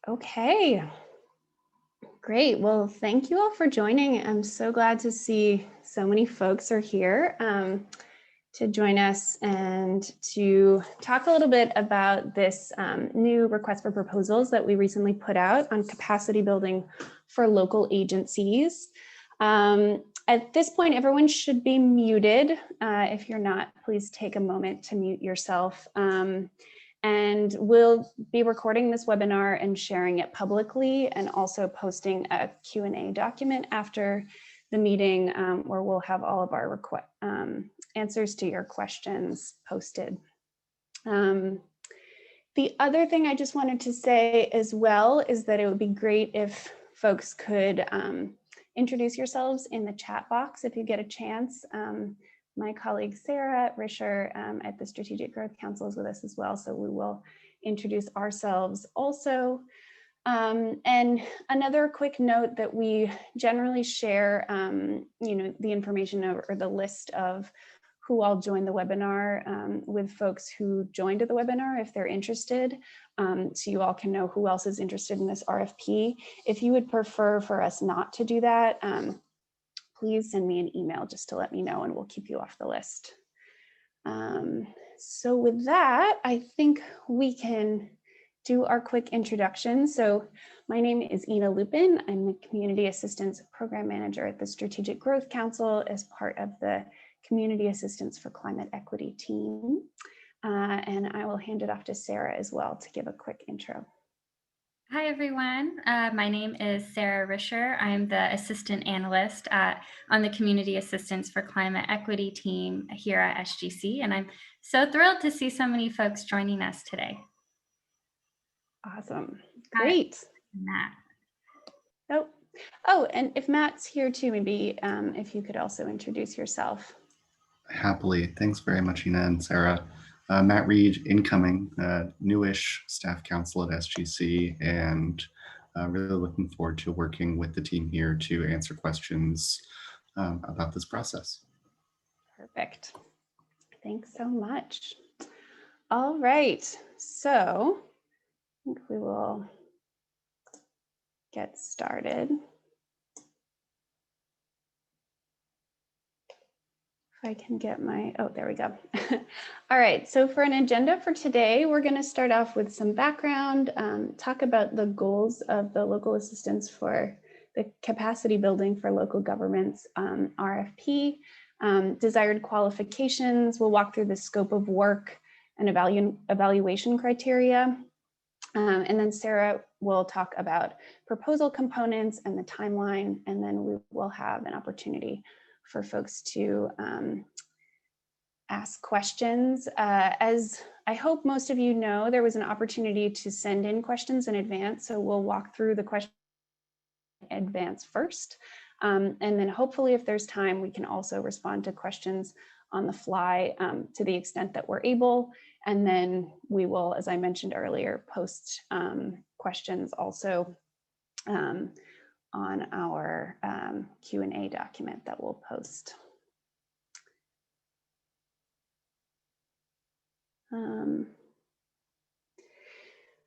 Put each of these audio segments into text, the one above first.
Okay, great. Well, thank you all for joining. I'm so glad to see so many folks are here to join us and to talk a little bit about this new request for proposals that we recently put out on capacity building for local agencies. At this point, everyone should be muted. If you're not, please take a moment to mute yourself. And we'll be recording this webinar and sharing it publicly, and also posting a Q&A document after the meeting where we'll have all of our answers to your questions posted. The other thing I just wanted to say as well is that it would be great if folks could introduce yourselves in the chat box if you get a chance. My colleague Sarah Risher at the Strategic Growth Council is with us as well, so we will introduce ourselves also. And another quick note that we generally share, the information or the list of who all joined the webinar with folks who joined the webinar if they're interested, so you all can know who else is interested in this RFP. If you would prefer for us not to do that, please send me an email just to let me know and we'll keep you off the list. So with that, I think we can do our quick introduction. So my name is Ina Lupin. I'm the Community Assistance Program Manager at the Strategic Growth Council as part of the Community Assistance for Climate Equity team. And I will hand it off to Sarah as well to give a quick intro. Hi, everyone. My name is Sarah Risher. I'm the Assistant Analyst on the Community Assistance for Climate Equity team here at SGC, and I'm so thrilled to see so many folks joining us today. Awesome. Great. Matt. Oh, and if Matt's here too, maybe if you could also introduce yourself. Happily. Thanks very much, Ina and Sarah. Matt Reed, incoming, newish staff counsel at SGC, and really looking forward to working with the team here to answer questions about this process. Perfect. Thanks so much. All right, so I think we will get started. If I can get my, oh, there we go. All right, so for an agenda for today, we're going to start off with some background, talk about the goals of the local assistance for the capacity building for local governments RFP, desired qualifications. We'll walk through the scope of work and evaluation criteria. And then Sarah will talk about proposal components and the timeline, and then we will have an opportunity for folks to ask questions. As I hope most of you know, there was an opportunity to send in questions in advance, so we'll walk through the question in advance first. And then hopefully if there's time, we can also respond to questions on the fly to the extent that we're able. And then we will, as I mentioned earlier, post questions also on our Q&A document that we'll post.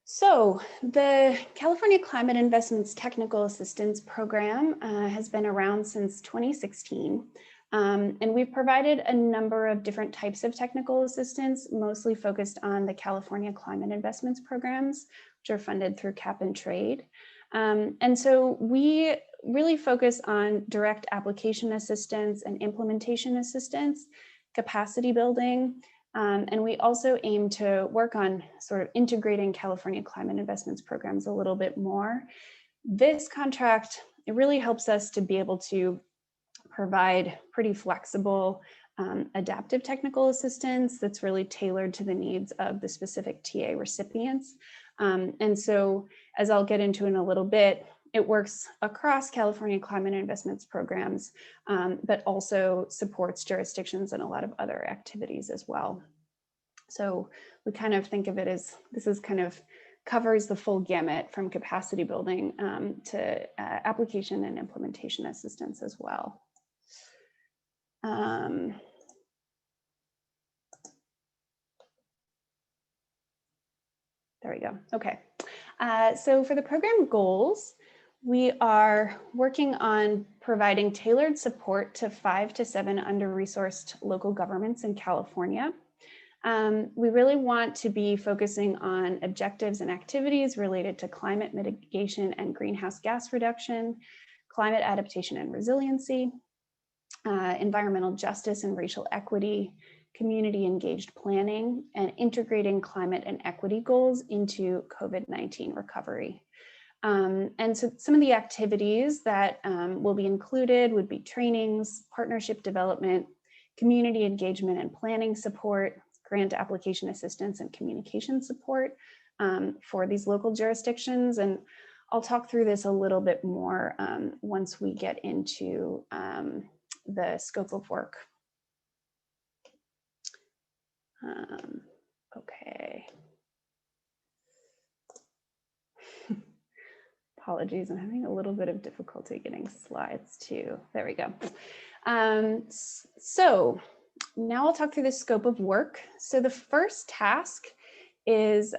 So the California Climate Investments Technical Assistance Program has been around since 2016. And we've provided a number of different types of technical assistance, mostly focused on the California Climate Investments programs, which are funded through Cap and Trade. And so we really focus on direct application assistance and implementation assistance, capacity building, and we also aim to work on sort of integrating California climate investments programs a little bit more. This contract, it really helps us to be able to provide pretty flexible, adaptive technical assistance that's really tailored to the needs of the specific TA recipients. And so, as I'll get into in a little bit, it works across California climate investments programs, but also supports jurisdictions and a lot of other activities as well. So we kind of think of it as, this is kind of covers the full gamut from capacity building to application and implementation assistance as well. There we go. Okay. So for the program goals, we are working on providing tailored support to 5 to 7 under-resourced local governments in California. We really want to be focusing on objectives and activities related to climate mitigation and greenhouse gas reduction, climate adaptation and resiliency, environmental justice and racial equity, community engaged planning, and integrating climate and equity goals into COVID-19 recovery. And so some of the activities that will be included would be trainings, partnership development, community engagement and planning support, grant application assistance and communication support for these local jurisdictions. And I'll talk through this a little bit more once we get into the scope of work. Okay. Apologies, I'm having a little bit of difficulty getting slides too. There we go. So now I'll talk through the scope of work. So the first task is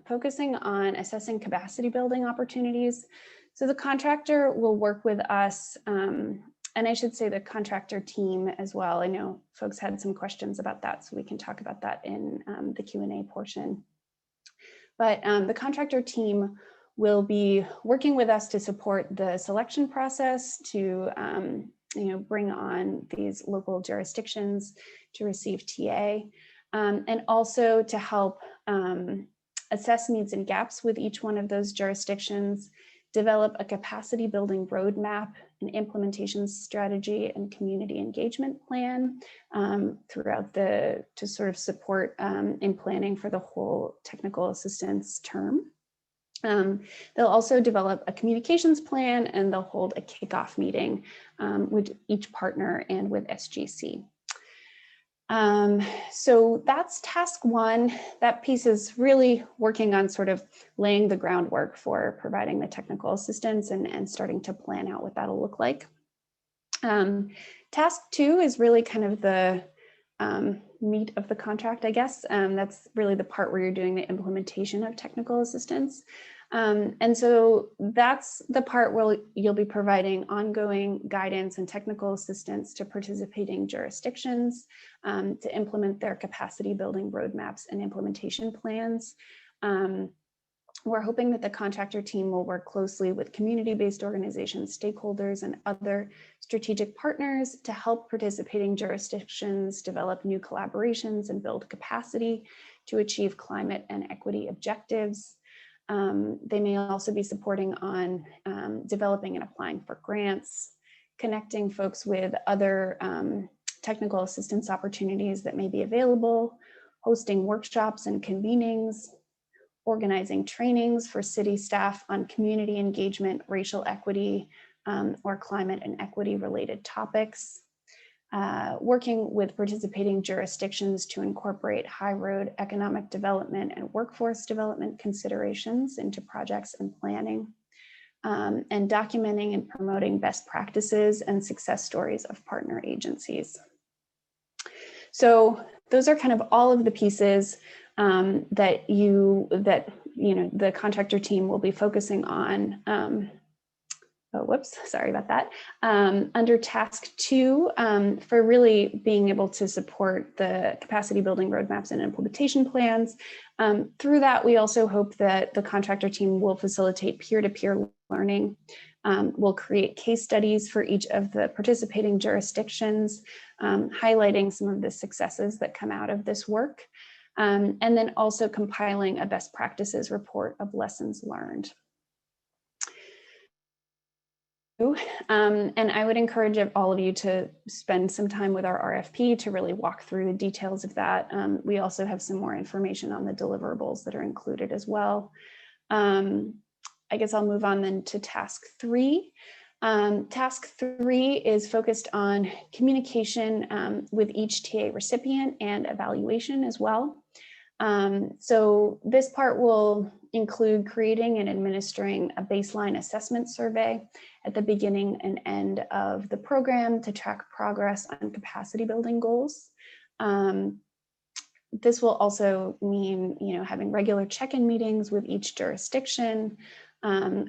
focusing on assessing capacity building opportunities. So the contractor will work with us, and I should say the contractor team as well. I know folks had some questions about that, so we can talk about that in the Q&A portion. But the contractor team will be working with us to support the selection process to bring on these local jurisdictions to receive TA, and also to help assess needs and gaps with each one of those jurisdictions, develop a capacity building roadmap, an implementation strategy and community engagement plan to sort of support in planning for the whole technical assistance term. They'll also develop a communications plan, and they'll hold a kickoff meeting with each partner and with SGC. So that's task one. That piece is really working on sort of laying the groundwork for providing the technical assistance and starting to plan out what that'll look like. Task two is really kind of the meat of the contract, I guess. That's really the part where you're doing the implementation of technical assistance. And so that's the part where you'll be providing ongoing guidance and technical assistance to participating jurisdictions to implement their capacity building roadmaps and implementation plans. We're hoping that the contractor team will work closely with community-based organizations, stakeholders, and other strategic partners to help participating jurisdictions develop new collaborations and build capacity to achieve climate and equity objectives. They may also be supporting on developing and applying for grants, connecting folks with other technical assistance opportunities that may be available, hosting workshops and convenings, organizing trainings for city staff on community engagement, racial equity, or climate and equity related topics, working with participating jurisdictions to incorporate high road economic development and workforce development considerations into projects and planning, and documenting and promoting best practices and success stories of partner agencies. So those are kind of all of the pieces that the contractor team will be focusing on. Oh, whoops, sorry about that. Under task two, for really being able to support the capacity building roadmaps and implementation plans. Through that, we also hope that the contractor team will facilitate peer-to-peer learning. We'll create case studies for each of the participating jurisdictions, highlighting some of the successes that come out of this work, and then also compiling a best practices report of lessons learned. And I would encourage all of you to spend some time with our RFP to really walk through the details of that. We also have some more information on the deliverables that are included as well. I guess I'll move on then to task three. Task three is focused on communication with each TA recipient and evaluation as well. So this part will include creating and administering a baseline assessment survey at the beginning and end of the program to track progress on capacity building goals. This will also mean, having regular check-in meetings with each jurisdiction,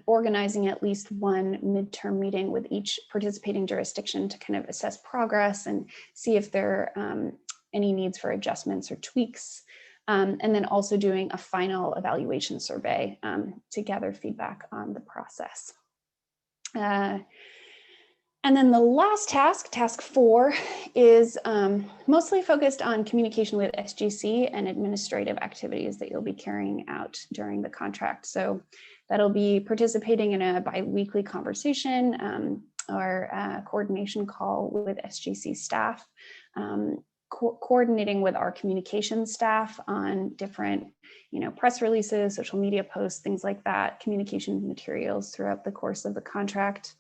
organizing at least one midterm meeting with each participating jurisdiction to kind of assess progress and see if there are any needs for adjustments or tweaks. And then also doing a final evaluation survey to gather feedback on the process. And then the last task, task 4, is mostly focused on communication with SGC and administrative activities that you'll be carrying out during the contract. So that'll be participating in a bi-weekly conversation or a coordination call with SGC staff, coordinating with our communications staff on different, press releases, social media posts, things like that, communication materials throughout the course of the contract.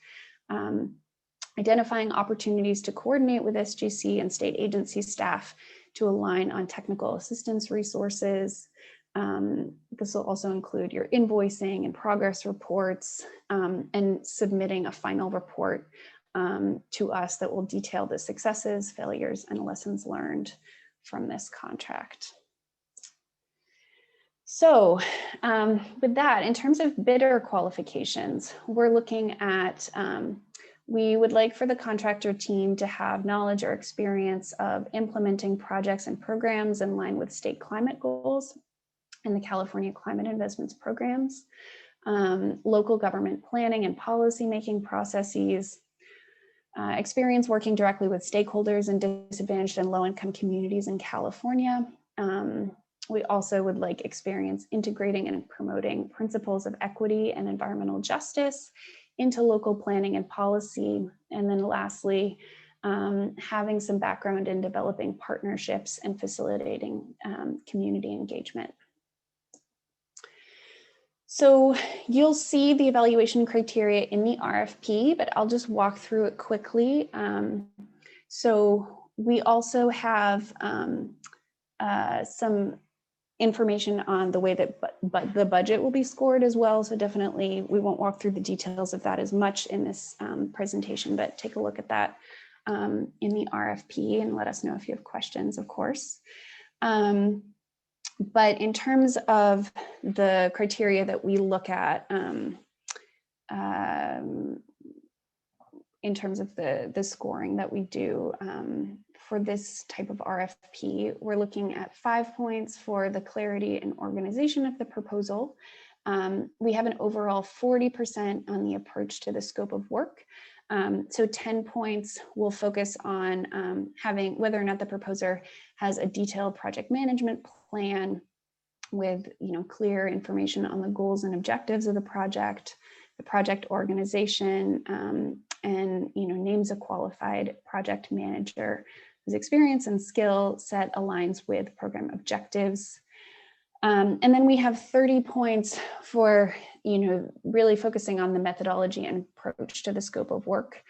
Identifying opportunities to coordinate with SGC and state agency staff to align on technical assistance resources. This will also include your invoicing and progress reports, and submitting a final report to us that will detail the successes, failures, and lessons learned from this contract. So with that, in terms of bidder qualifications, we're looking at we would like for the contractor team to have knowledge or experience of implementing projects and programs in line with state climate goals and the California Climate Investments Programs, local government planning and policymaking processes, experience working directly with stakeholders in disadvantaged and low-income communities in California. We also would like experience integrating and promoting principles of equity and environmental justice into local planning and policy. And then lastly, having some background in developing partnerships and facilitating community engagement. So you'll see the evaluation criteria in the RFP, but I'll just walk through it quickly. So we also have some information on the way that the budget will be scored as well. So definitely we won't walk through the details of that as much in this presentation, but take a look at that in the RFP and let us know if you have questions, of course. But in terms of the criteria that we look at, in terms of the scoring that we do for this type of RFP, we're looking at 5 points for the clarity and organization of the proposal. We have an overall 40% on the approach to the scope of work. So 10 points will focus on having whether or not the proposer has a detailed project management plan with clear information on the goals and objectives of the project organization, and names a qualified project manager whose experience and skill set aligns with program objectives. And then we have 30 points for really focusing on the methodology and approach to the scope of work,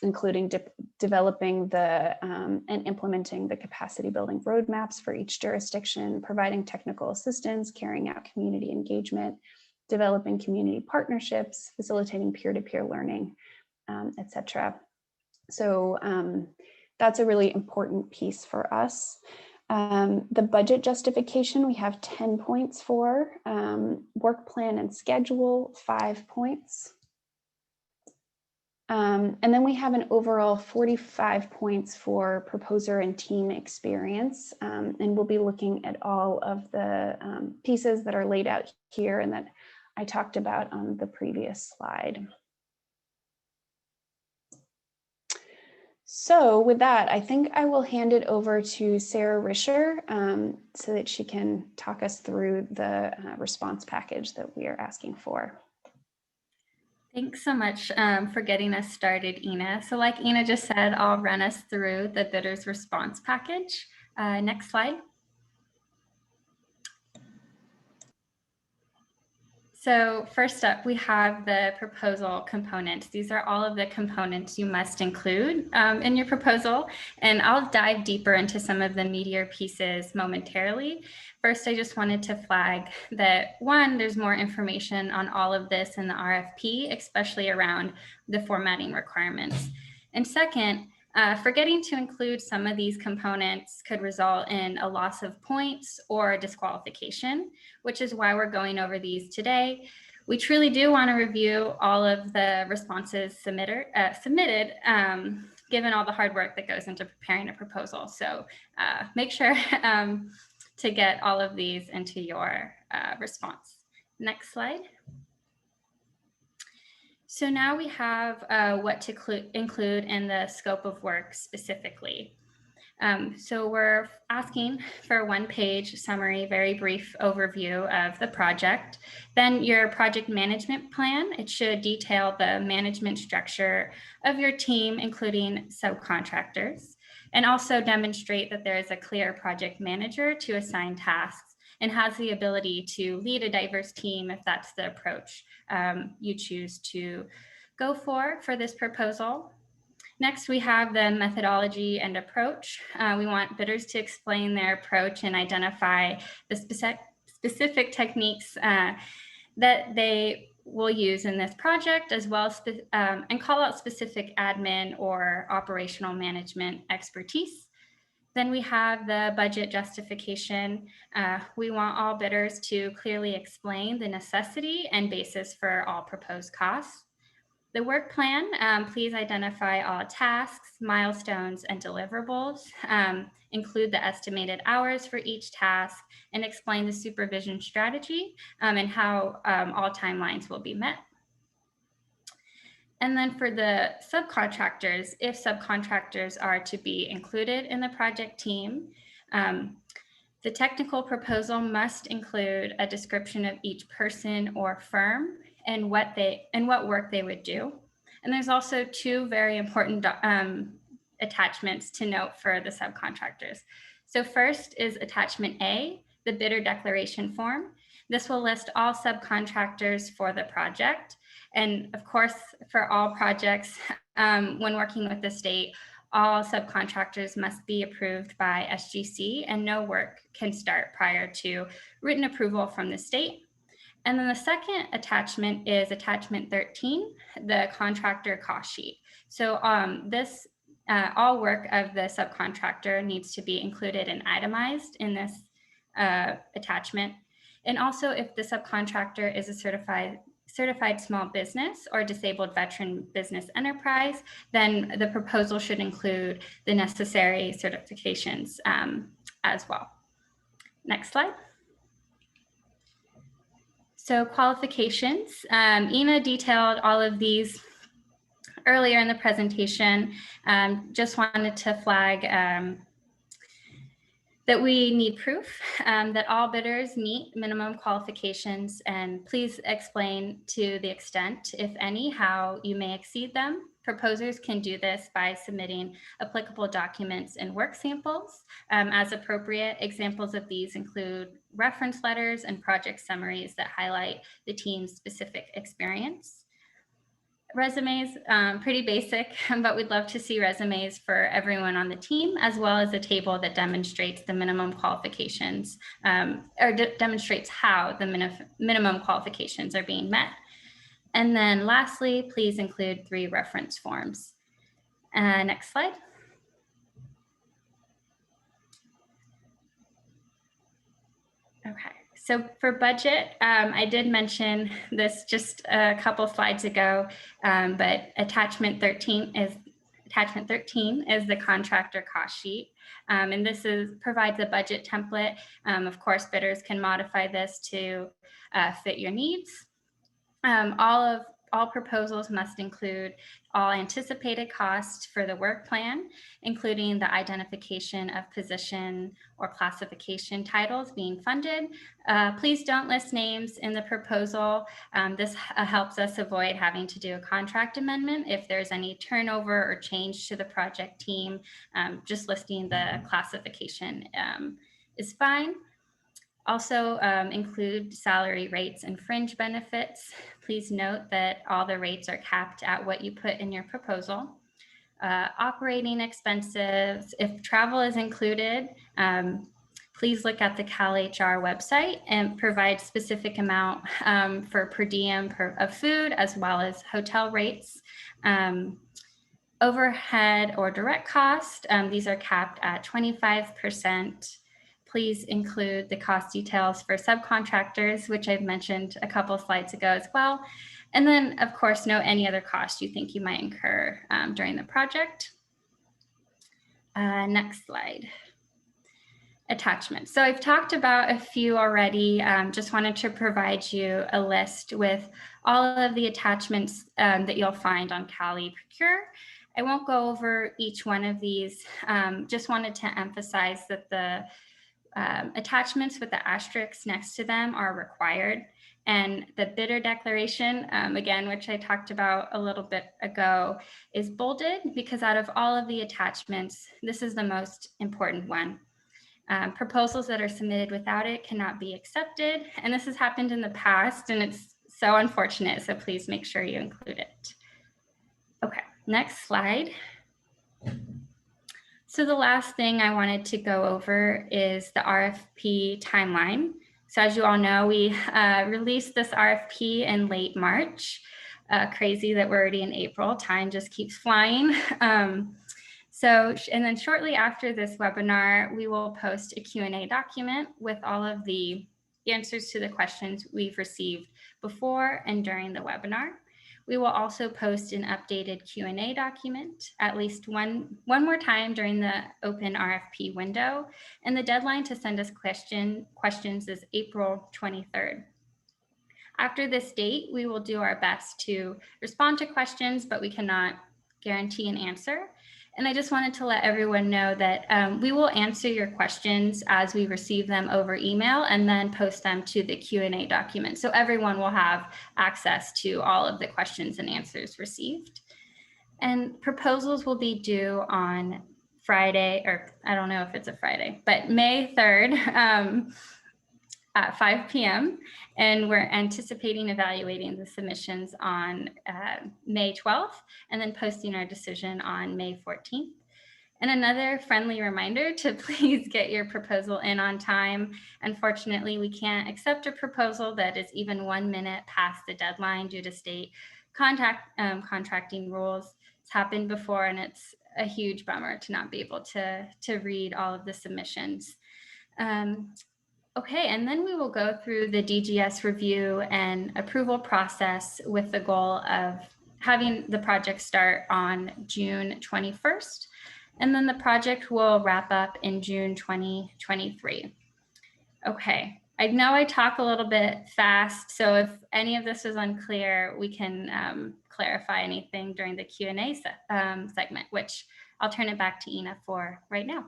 including developing and implementing the capacity building roadmaps for each jurisdiction, providing technical assistance, carrying out community engagement, developing community partnerships, facilitating peer-to-peer learning, etc. So that's a really important piece for us. The budget justification, we have 10 points for. Work plan and schedule, 5 points. And then we have an overall 45 points for proposer and team experience. And we'll be looking at all of the pieces that are laid out here and that I talked about on the previous slide. So with that, I think I will hand it over to Sarah Risher so that she can talk us through the response package that we are asking for. Thanks so much for getting us started, Ina. So like Ina just said, I'll run us through the bidder's response package. Next slide. So first up, we have the proposal components. These are all of the components you must include in your proposal, and I'll dive deeper into some of the meatier pieces momentarily. First, I just wanted to flag that one, there's more information on all of this in the RFP, especially around the formatting requirements. And second, Forgetting to include some of these components could result in a loss of points or disqualification, which is why we're going over these today. We truly do want to review all of the responses submitted, given all the hard work that goes into preparing a proposal. So make sure to get all of these into your response. Next slide. So now we have what to include in the scope of work specifically. So we're asking for a one-page summary, very brief overview of the project. Then your project management plan. It should detail the management structure of your team, including subcontractors, and also demonstrate that there is a clear project manager to assign tasks and has the ability to lead a diverse team if that's the approach you choose to go for this proposal. Next, we have the methodology and approach. We want bidders to explain their approach and identify the specific techniques that they will use in this project, as well as and call out specific admin or operational management expertise. Then we have the budget justification. We want all bidders to clearly explain the necessity and basis for all proposed costs. The work plan, please identify all tasks, milestones, and deliverables, include the estimated hours for each task, and explain the supervision strategy and how all timelines will be met. And then for the subcontractors, if subcontractors are to be included in the project team, the technical proposal must include a description of each person or firm and what work they would do. And there's also two very important attachments to note for the subcontractors. So first is attachment A, the bidder declaration form. This will list all subcontractors for the project. And of course, for all projects, when working with the state, all subcontractors must be approved by SGC and no work can start prior to written approval from the state. And then the second attachment is attachment 13, the contractor cost sheet. So all work of the subcontractor needs to be included and itemized in this attachment. And also if the subcontractor is a certified small business or disabled veteran business enterprise, then the proposal should include the necessary certifications as well. Next slide. So qualifications, Ina detailed all of these earlier in the presentation. Just wanted to flag that we need proof that all bidders meet minimum qualifications, and please explain to the extent, if any, how you may exceed them. Proposers can do this by submitting applicable documents and work samples as appropriate. Examples of these include reference letters and project summaries that highlight the team's specific experience. Resumes, pretty basic, but we'd love to see resumes for everyone on the team, as well as a table that demonstrates the minimum qualifications or demonstrates how the minimum qualifications are being met. And then lastly, please include 3 reference forms. Next slide. Okay. So for budget, I did mention this just a couple slides ago, but attachment 13 is the contractor cost sheet. And this provides a budget template. Of course, bidders can modify this to fit your needs. All proposals must include all anticipated costs for the work plan, including the identification of position or classification titles being funded. Please don't list names in the proposal. This helps us avoid having to do a contract amendment if there's any turnover or change to the project team. Just listing the classification is fine. Also include salary rates and fringe benefits. Please note that all the rates are capped at what you put in your proposal. Operating expenses, if travel is included, please look at the CalHR website and provide specific amount for per diem of food, as well as hotel rates. Overhead or direct cost, these are capped at 25%. Please include the cost details for subcontractors, which I've mentioned a couple slides ago as well. And then, of course, note any other cost you think you might incur during the project. Next slide. Attachments. So I've talked about a few already. Just wanted to provide you a list with all of the attachments that you'll find on Cali Procure. I won't go over each one of these. Just wanted to emphasize that the attachments with the asterisks next to them are required. And the bidder declaration, again, which I talked about a little bit ago, is bolded because out of all of the attachments, this is the most important one. Proposals that are submitted without it cannot be accepted. And this has happened in the past, and it's so unfortunate. So please make sure you include it. Okay, next slide. So the last thing I wanted to go over is the RFP timeline. So as you all know, we released this RFP in late March. Crazy that we're already in April. Time just keeps flying. And then shortly after this webinar, we will post a Q&A document with all of the answers to the questions we've received before and during the webinar. We will also post an updated Q&A document at least one more time during the open RFP window. And the deadline to send us questions is April 23rd. After this date, we will do our best to respond to questions, but we cannot guarantee an answer. And I just wanted to let everyone know that we will answer your questions as we receive them over email and then post them to the Q&A document. So everyone will have access to all of the questions and answers received. And proposals will be due on Friday, or I don't know if it's a Friday, but May 3rd at 5 p.m. And we're anticipating evaluating the submissions on May 12th and then posting our decision on May 14th. And another friendly reminder to please get your proposal in on time. Unfortunately, we can't accept a proposal that is even 1 minute past the deadline due to state contracting rules. It's happened before, and it's a huge bummer to not be able to read all of the submissions. Okay, and then we will go through the DGS review and approval process with the goal of having the project start on June 21st. And then the project will wrap up in June 2023. Okay, I know I talk a little bit fast, so if any of this is unclear, we can clarify anything during the Q&A segment, which I'll turn it back to Ina for right now.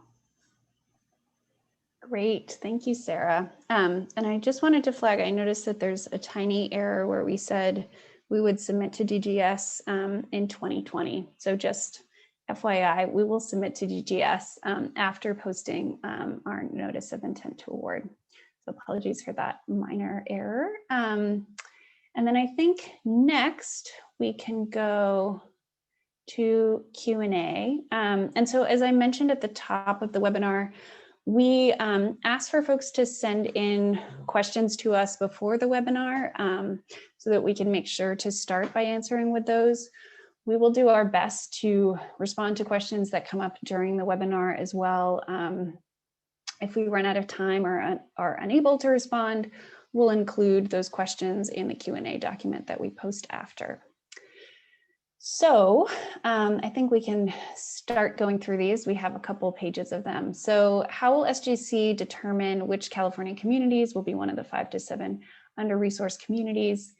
Great, thank you, Sarah. And I just wanted to flag, I noticed that there's a tiny error where we said we would submit to DGS in 2020. So just FYI, we will submit to DGS after posting our notice of intent to award. So apologies for that minor error. And then I think next we can go to Q&A. And so as I mentioned at the top of the webinar, we asked for folks to send in questions to us before the webinar so that we can make sure to start by answering with those. We will do our best to respond to questions that come up during the webinar as well. If we run out of time or are unable to respond, we'll include those questions in the Q&A document that we post after. So I think we can start going through these. We have a couple pages of them. So how will SGC determine which California communities will be one of the 5 to 7 under-resourced communities?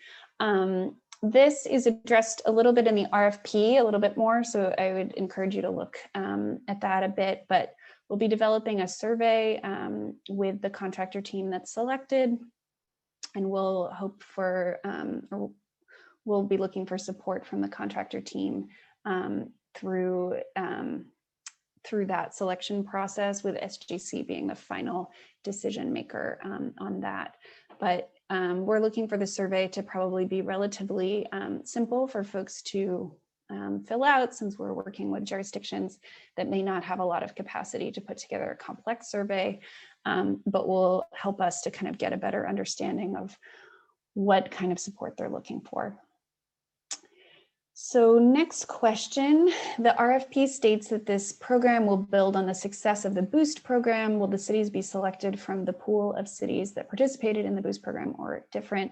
This is addressed a little bit in the RFP, a little bit more, so I would encourage you to look at that a bit, but we'll be developing a survey with the contractor team that's selected, and we'll hope for, we'll be looking for support from the contractor team through that selection process, with SGC being the final decision maker on that. But we're looking for the survey to probably be relatively simple for folks to fill out, since we're working with jurisdictions that may not have a lot of capacity to put together a complex survey, but will help us to kind of get a better understanding of what kind of support they're looking for. So next question, the RFP states that this program will build on the success of the BOOST program. Will the cities be selected from the pool of cities that participated in the BOOST program or different?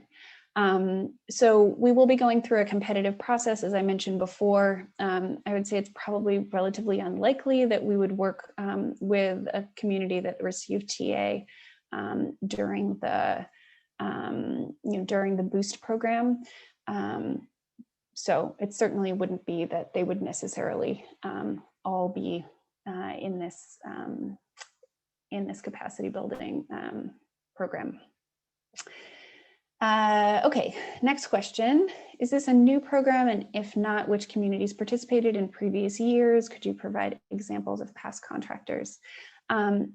So we will be going through a competitive process, as I mentioned before. I would say it's probably relatively unlikely that we would work with a community that received TA during the BOOST program. So it certainly wouldn't be that they would necessarily all be in this capacity building program. Okay, next question. Is this a new program? And if not, which communities participated in previous years? Could you provide examples of past contractors?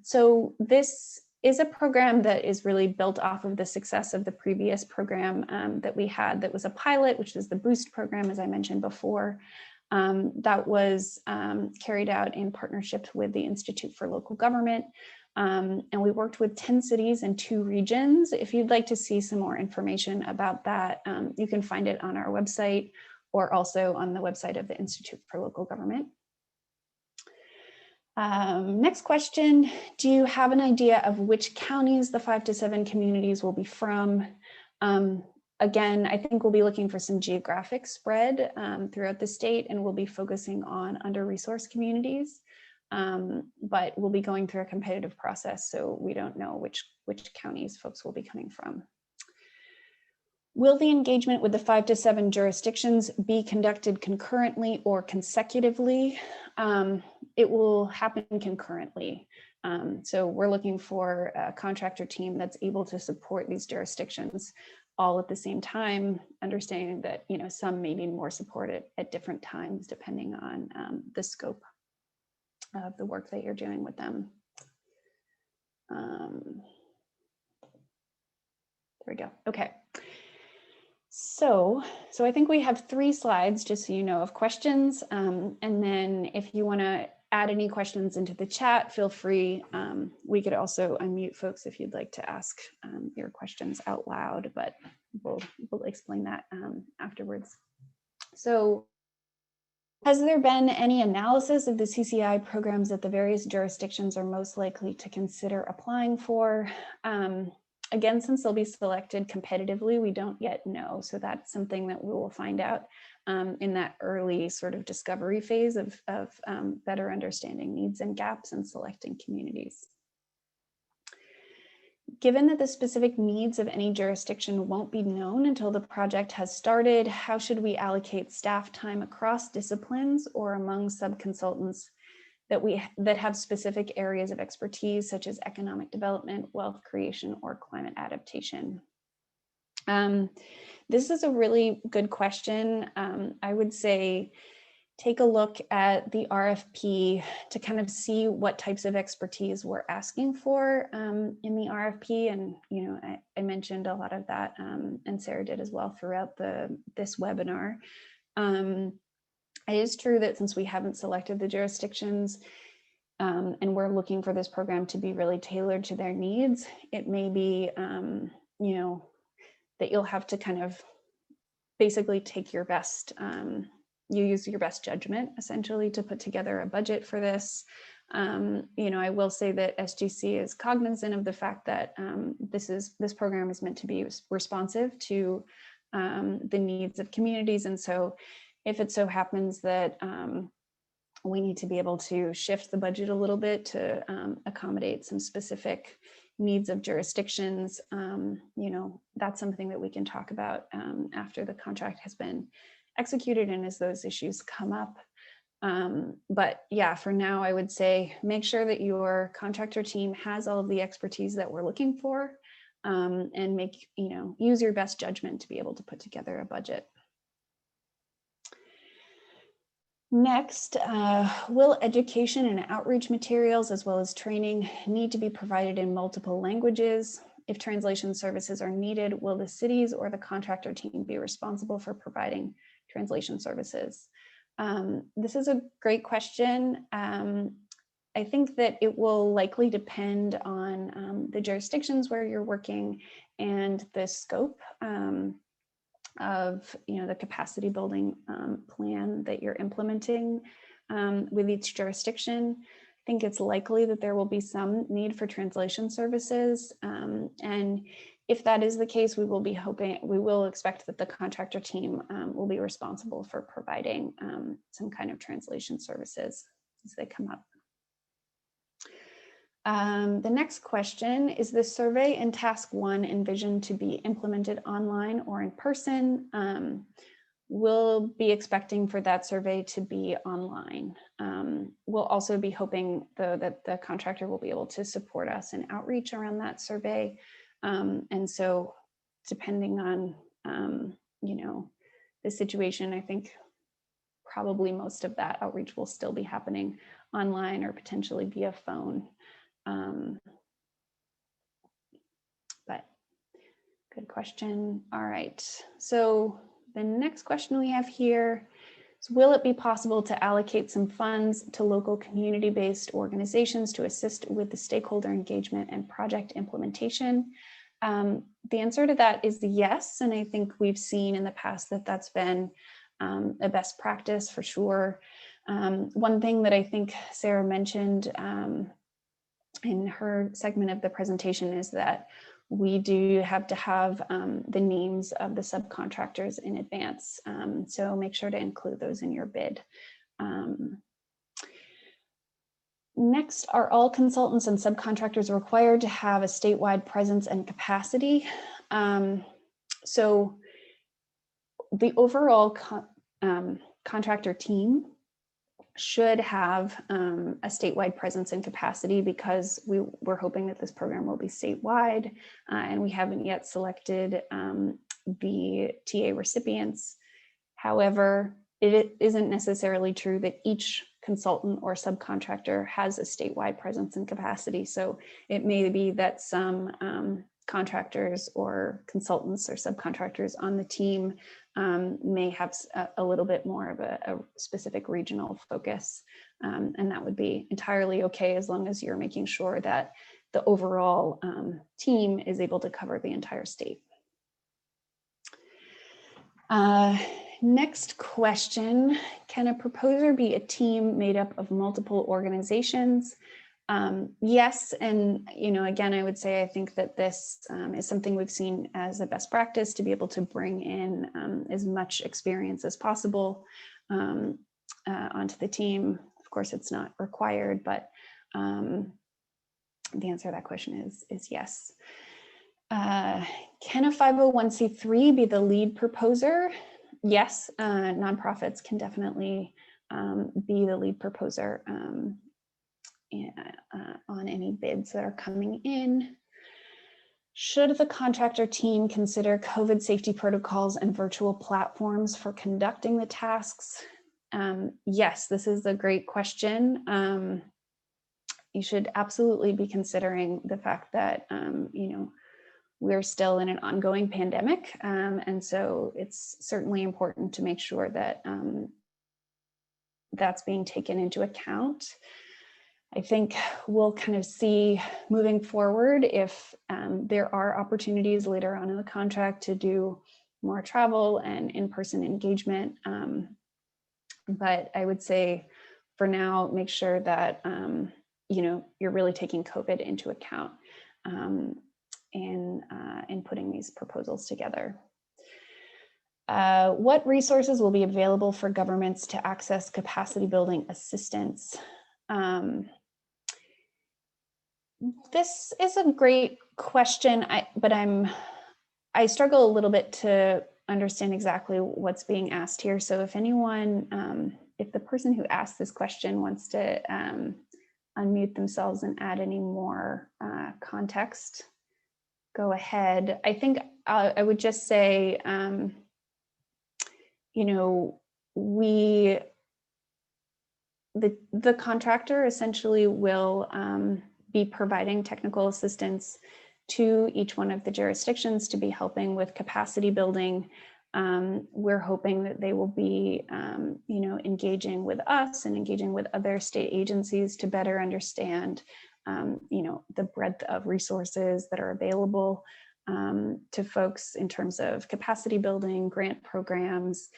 So this is a program that is really built off of the success of the previous program that we had that was a pilot, which is the BOOST program, as I mentioned before. That was carried out in partnership with the Institute for Local Government. And we worked with 10 cities and 2 regions. If you'd like to see some more information about that, you can find it on our website or also on the website of the Institute for Local Government. Next question, do you have an idea of which counties the 5 to 7 communities will be from? Again, I think we'll be looking for some geographic spread throughout the state, and we'll be focusing on under-resourced communities. But we'll be going through a competitive process, so we don't know which counties folks will be coming from. Will the engagement with the 5 to 7 jurisdictions be conducted concurrently or consecutively? It will happen concurrently. So we're looking for a contractor team that's able to support these jurisdictions all at the same time, understanding that some may need more support at different times depending on the scope of the work that you're doing with them. There we go. Okay. So I think we have 3 slides, just so you know, of questions. And then if you want to add any questions into the chat, feel free. We could also unmute folks if you'd like to ask your questions out loud, but we'll explain that afterwards. So has there been any analysis of the CCI programs that the various jurisdictions are most likely to consider applying for? Again, since they'll be selected competitively, we don't yet know. So that's something that we will find out in that early sort of discovery phase of better understanding needs and gaps and selecting communities. Given that the specific needs of any jurisdiction won't be known until the project has started, how should we allocate staff time across disciplines or among sub-consultants that have specific areas of expertise, such as economic development, wealth creation, or climate adaptation? This is a really good question. I would say take a look at the RFP to kind of see what types of expertise we're asking for in the RFP. And, I mentioned a lot of that, and Sarah did as well throughout this webinar. It is true that since we haven't selected the jurisdictions and we're looking for this program to be really tailored to their needs, it may be, that you'll have to kind of basically take your best, you use your best judgment essentially to put together a budget for this. I will say that SGC is cognizant of the fact that this program is meant to be responsive to the needs of communities. And so if it so happens that we need to be able to shift the budget a little bit to accommodate some specific needs of jurisdictions, that's something that we can talk about after the contract has been executed and as those issues come up. But yeah, for now, I would say make sure that your contractor team has all of the expertise that we're looking for, and use your best judgment to be able to put together a budget. Next, will education and outreach materials as well as training need to be provided in multiple languages? If translation services are needed, will the cities or the contractor team be responsible for providing translation services? This is a great question. I think that it will likely depend on the jurisdictions where you're working and the scope. of, the capacity building plan that you're implementing with each jurisdiction. I think it's likely that there will be some need for translation services. And if that is the case, we will expect that the contractor team will be responsible for providing some kind of translation services as they come up. The next question is: the survey in task 1 envisioned to be implemented online or in person? We'll be expecting for that survey to be online. We'll also be hoping, though, that the contractor will be able to support us in outreach around that survey. And so depending on, the situation, I think probably most of that outreach will still be happening online or potentially via phone. But good question. All right. So the next question we have here is: will it be possible to allocate some funds to local community-based organizations to assist with the stakeholder engagement and project implementation? The answer to that is yes. And I think we've seen in the past that that's been a best practice for sure. One thing that I think Sarah mentioned in her segment of the presentation is that we do have to have the names of the subcontractors in advance. So make sure to include those in your bid. Next, are all consultants and subcontractors required to have a statewide presence and capacity? So the overall contractor team should have a statewide presence and capacity, because we're hoping that this program will be statewide, and we haven't yet selected the TA recipients. However, it isn't necessarily true that each consultant or subcontractor has a statewide presence and capacity. So it may be that some contractors or consultants or subcontractors on the team may have a little bit more of a specific regional focus. And that would be entirely okay, as long as you're making sure that the overall team is able to cover the entire state. Next question: can a proposer be a team made up of multiple organizations? Yes, and again, I would say I think that this is something we've seen as a best practice, to be able to bring in as much experience as possible onto the team. Of course, it's not required, but the answer to that question is yes. Can a 501c3 be the lead proposer? Yes, nonprofits can definitely be the lead proposer on any bids that are coming in. Should the contractor team consider COVID safety protocols and virtual platforms for conducting the tasks? Yes, this is a great question. You should absolutely be considering the fact that we're still in an ongoing pandemic, and so it's certainly important to make sure that that's being taken into account. I think we'll kind of see moving forward if there are opportunities later on in the contract to do more travel and in-person engagement. But I would say for now, make sure that you're really taking COVID into account in putting these proposals together. What resources will be available for governments to access capacity building assistance? This is a great question, but I struggle a little bit to understand exactly what's being asked here. So if anyone, if the person who asked this question wants to unmute themselves and add any more context, go ahead. I think I would just say, the contractor essentially will be providing technical assistance to each one of the jurisdictions to be helping with capacity building. We're hoping that they will be, engaging with us and engaging with other state agencies to better understand, the breadth of resources that are available. to folks in terms of capacity building, grant programs,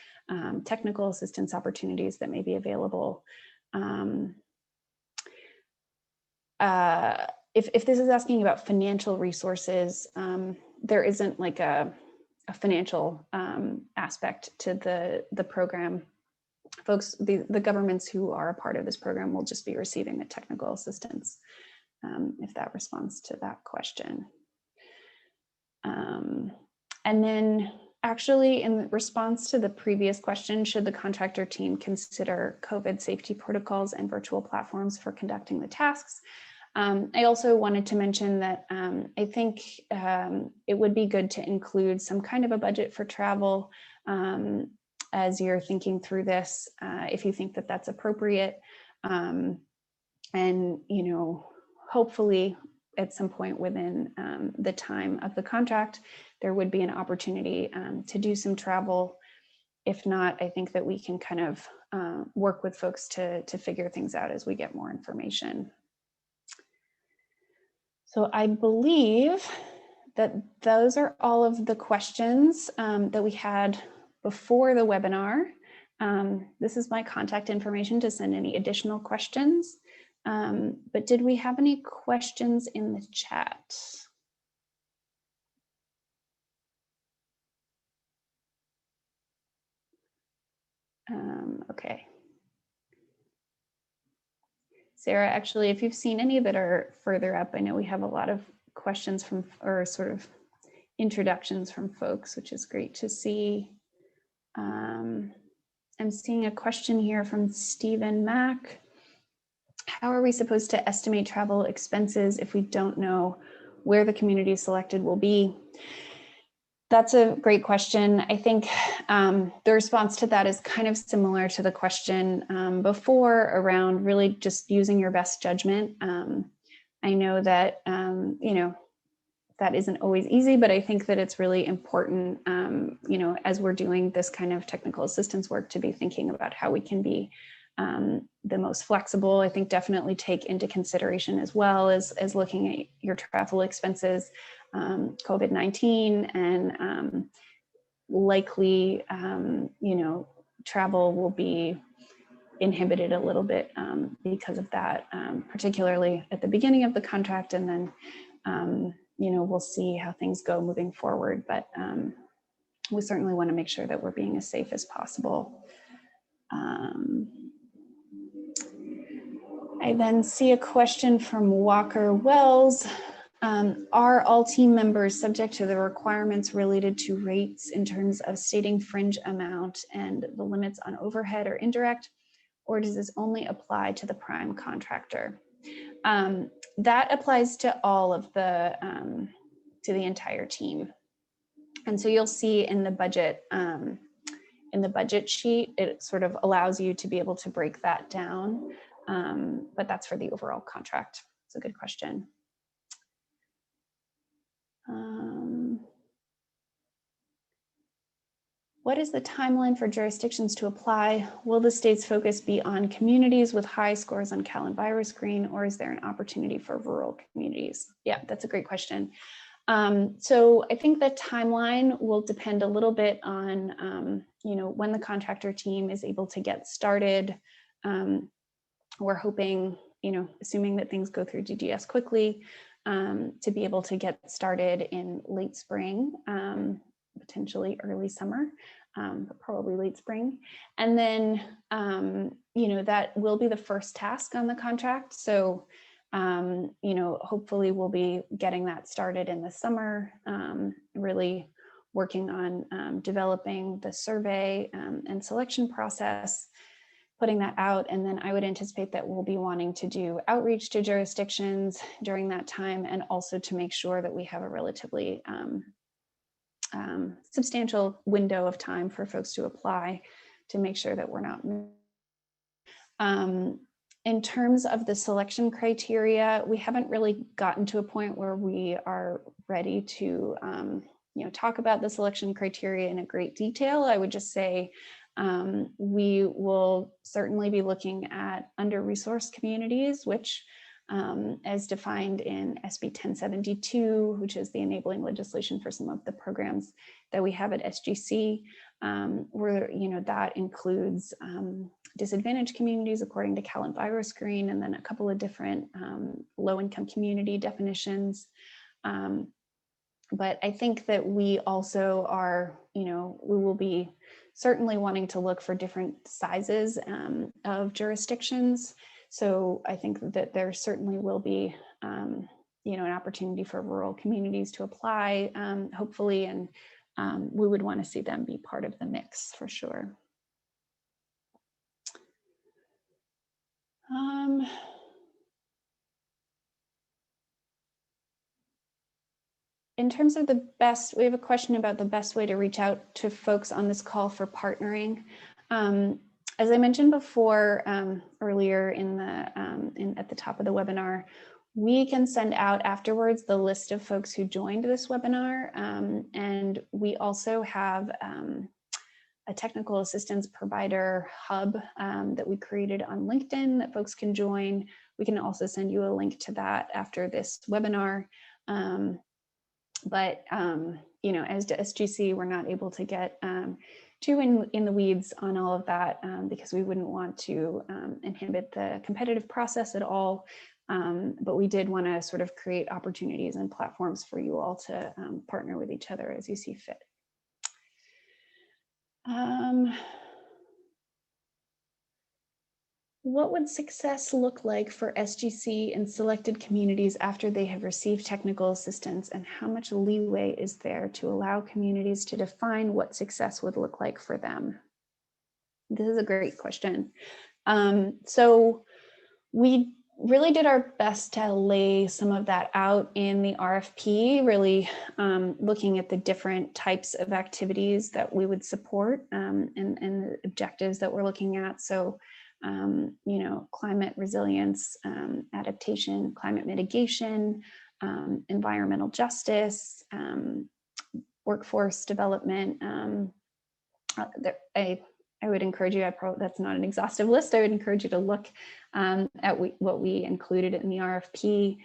technical assistance opportunities that may be available. If this is asking about financial resources, there isn't like a financial aspect to the program. Folks, the governments who are a part of this program will just be receiving the technical assistance, if that responds to that question. And then actually in response to the previous question, should the contractor team consider COVID safety protocols and virtual platforms for conducting the tasks? I also wanted to mention that I think it would be good to include some kind of a budget for travel as you're thinking through this, if you think that that's appropriate. And, you know, hopefully at some point within the time of the contract, there would be an opportunity to do some travel. If not, I think that we can kind of work with folks to figure things out as we get more information. So I believe that those are all of the questions that we had before the webinar. This is my contact information to send any additional questions. But did we have any questions in the chat? Okay. Sarah, actually, if you've seen any that are further up, I know we have a lot of questions from, or sort of introductions from folks, which is great to see. I'm seeing a question here from Stephen Mack. How are we supposed to estimate travel expenses if we don't know where the community selected will be? That's a great question. I think the response to that is kind of similar to the question before around really just using your best judgment. I know that, you know, that isn't always easy, but I think that it's really important, you know, as we're doing this kind of technical assistance work, to be thinking about how we can be the most flexible. I think definitely take into consideration as well as looking at your travel expenses, COVID-19, and likely, you know, travel will be inhibited a little bit because of that, particularly at the beginning of the contract, and then you know, we'll see how things go moving forward, but we certainly want to make sure that we're being as safe as possible. I then see a question from Walker Wells. Are all team members subject to the requirements related to rates in terms of stating fringe amount and the limits on overhead or indirect, or does this only apply to the prime contractor? That applies to all of the entire team. And so you'll see in the budget sheet, it sort of allows you to be able to break that down. But that's for the overall contract. It's a good question. What is the timeline for jurisdictions to apply? Will the state's focus be on communities with high scores on Cal and Virus Screen, or is there an opportunity for rural communities? Yeah, that's a great question. So I think the timeline will depend a little bit on, you know, when the contractor team is able to get started. We're hoping, you know, assuming that things go through DGS quickly, to be able to get started in late spring, potentially early summer, but probably late spring. And then, you know, that will be the first task on the contract. So, you know, hopefully we'll be getting that started in the summer, really working on developing the survey and selection process, putting that out. And then I would anticipate that we'll be wanting to do outreach to jurisdictions during that time, and also to make sure that we have a relatively substantial window of time for folks to apply, to make sure that we're not. In terms of the selection criteria, we haven't really gotten to a point where we are ready to you know, talk about the selection criteria in a great detail. I would just say we will certainly be looking at under-resourced communities, which as defined in SB 1072, which is the enabling legislation for some of the programs that we have at SGC, where that includes disadvantaged communities according to Cal EnviroScreen, and then a couple of different low-income community definitions. But I think that we also are, we will be certainly wanting to look for different sizes of jurisdictions. So I think that there certainly will be, an opportunity for rural communities to apply, hopefully, and we would want to see them be part of the mix for sure. In terms of the best, we have a question about the best way to reach out to folks on this call for partnering. As I mentioned before, earlier at the top of the webinar, we can send out afterwards the list of folks who joined this webinar. And we also have a technical assistance provider hub that we created on LinkedIn that folks can join. We can also send you a link to that after this webinar. But as to SGC, we're not able to get too in the weeds on all of that because we wouldn't want to inhibit the competitive process at all. But we did want to sort of create opportunities and platforms for you all to partner with each other as you see fit. What would success look like for SGC in selected communities after they have received technical assistance, and how much leeway is there to allow communities to define what success would look like for them? This is a great question. So we really did our best to lay some of that out in the RFP, really looking at the different types of activities that we would support and the objectives that we're looking at. So climate resilience, adaptation, climate mitigation, environmental justice, workforce development. I would encourage you, that's not an exhaustive list. I would encourage you to look at what we included in the RFP.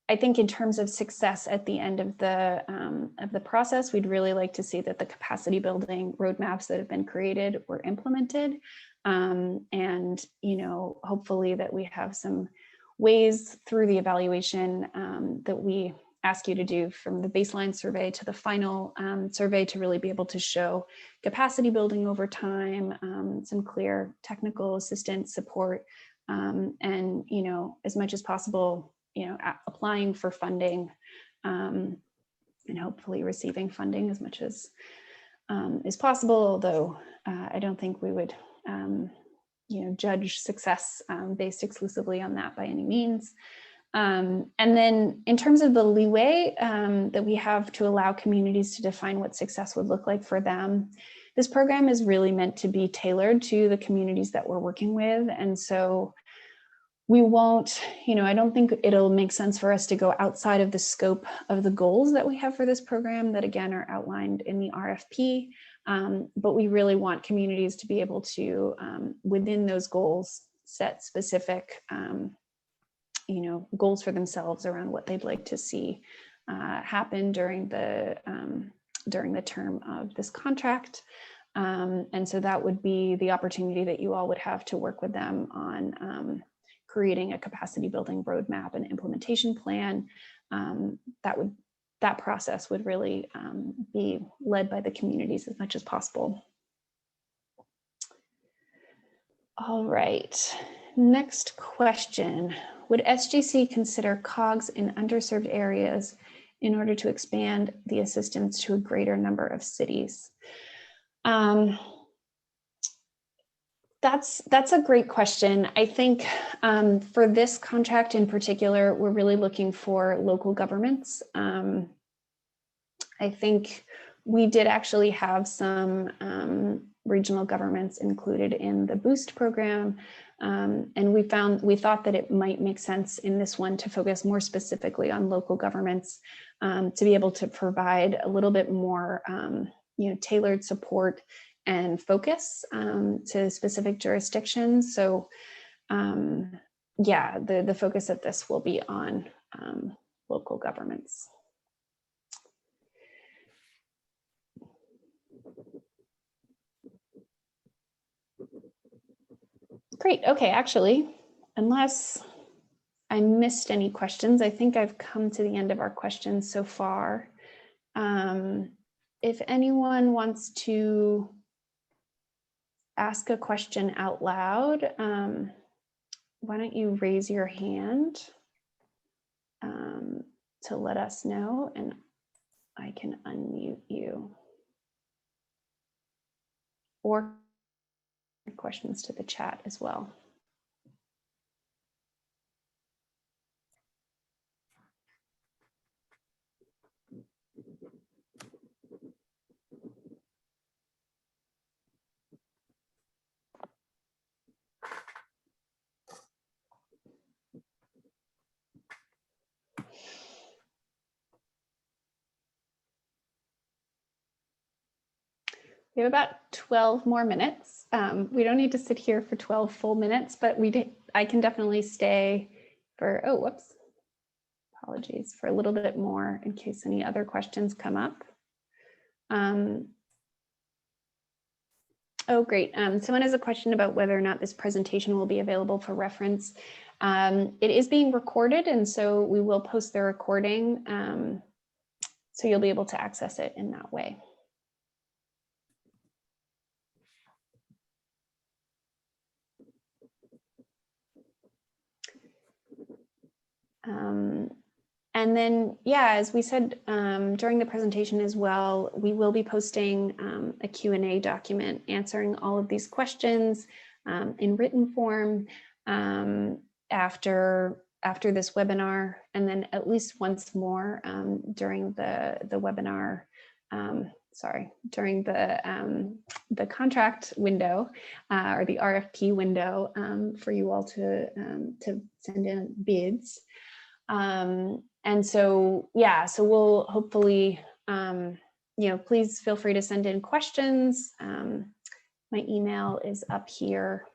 I think in terms of success at the end of the process, we'd really like to see that the capacity building roadmaps that have been created were implemented, and hopefully that we have some ways through the evaluation that we ask you to do, from the baseline survey to the final survey, to really be able to show capacity building over time, some clear technical assistance support, and as much as possible, applying for funding and hopefully receiving funding as much as is possible, although I don't think we would judge success based exclusively on that by any means. And then in terms of the leeway that we have to allow communities to define what success would look like for them, this program is really meant to be tailored to the communities that we're working with. And so we won't, I don't think it'll make sense for us to go outside of the scope of the goals that we have for this program that again are outlined in the RFP. But we really want communities to be able to, within those goals, set specific goals for themselves around what they'd like to see happen during the term of this contract. And so that would be the opportunity that you all would have to work with them on creating a capacity building roadmap and implementation plan. That process would really be led by the communities as much as possible. All right, next question. Would SGC consider COGS in underserved areas in order to expand the assistance to a greater number of cities? That's a great question. I think for this contract in particular, we're really looking for local governments. I think we did actually have some regional governments included in the Boost program. And we thought that it might make sense in this one to focus more specifically on local governments to be able to provide a little bit more tailored support and focus to specific jurisdictions. So yeah, the focus of this will be on local governments. Great. Okay, actually, unless I missed any questions, I think I've come to the end of our questions so far. If anyone wants to ask a question out loud, why don't you raise your hand to let us know, and I can unmute you. Or questions to the chat as well. We have about 12 more minutes. We don't need to sit here for 12 full minutes, but I can definitely stay for, oh, whoops. Apologies, for a little bit more in case any other questions come up. Oh, great. Someone has a question about whether or not this presentation will be available for reference. It is being recorded, and so we will post the recording, so you'll be able to access it in that way. And then, yeah, as we said during the presentation as well, we will be posting a Q&A document answering all of these questions in written form after this webinar, and then at least once more during the webinar, during the contract window or the RFP window for you all to send in bids. And so, yeah, so we'll hopefully, please feel free to send in questions. My email is up here.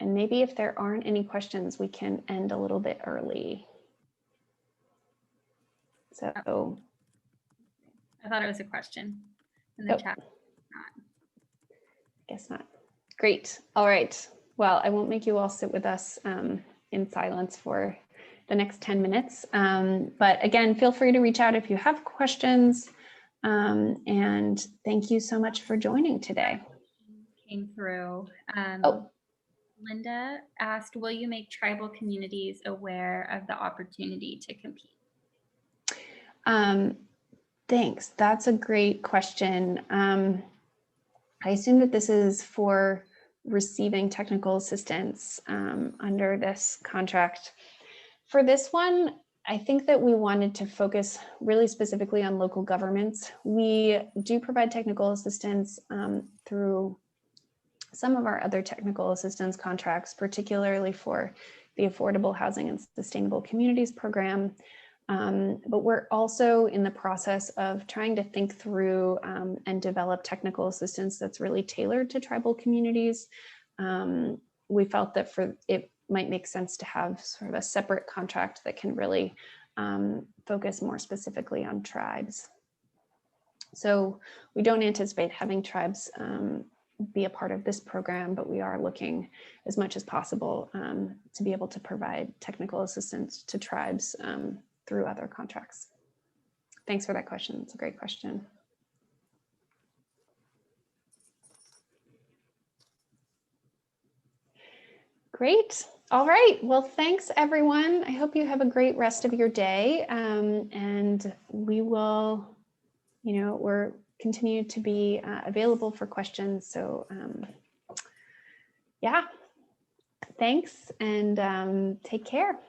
And maybe if there aren't any questions, we can end a little bit early. So. I thought it was a question in the chat. Guess not. Great. All right. Well, I won't make you all sit with us in silence for the next 10 minutes. But again, feel free to reach out if you have questions. And thank you so much for joining today. Came through. Linda asked, will you make tribal communities aware of the opportunity to compete? Thanks. That's a great question. I assume that this is for receiving technical assistance under this contract. For this one, I think that we wanted to focus really specifically on local governments. We do provide technical assistance through some of our other technical assistance contracts, particularly for the Affordable Housing and Sustainable Communities program. But we're also in the process of trying to think through and develop technical assistance that's really tailored to tribal communities. We felt that it might make sense to have sort of a separate contract that can really focus more specifically on tribes. So we don't anticipate having tribes be a part of this program, but we are looking as much as possible to be able to provide technical assistance to tribes through other contracts. Thanks for that question. It's a great question. Great. All right. Well, thanks, everyone. I hope you have a great rest of your day. And we will, we're continue to be available for questions. So yeah, thanks and take care.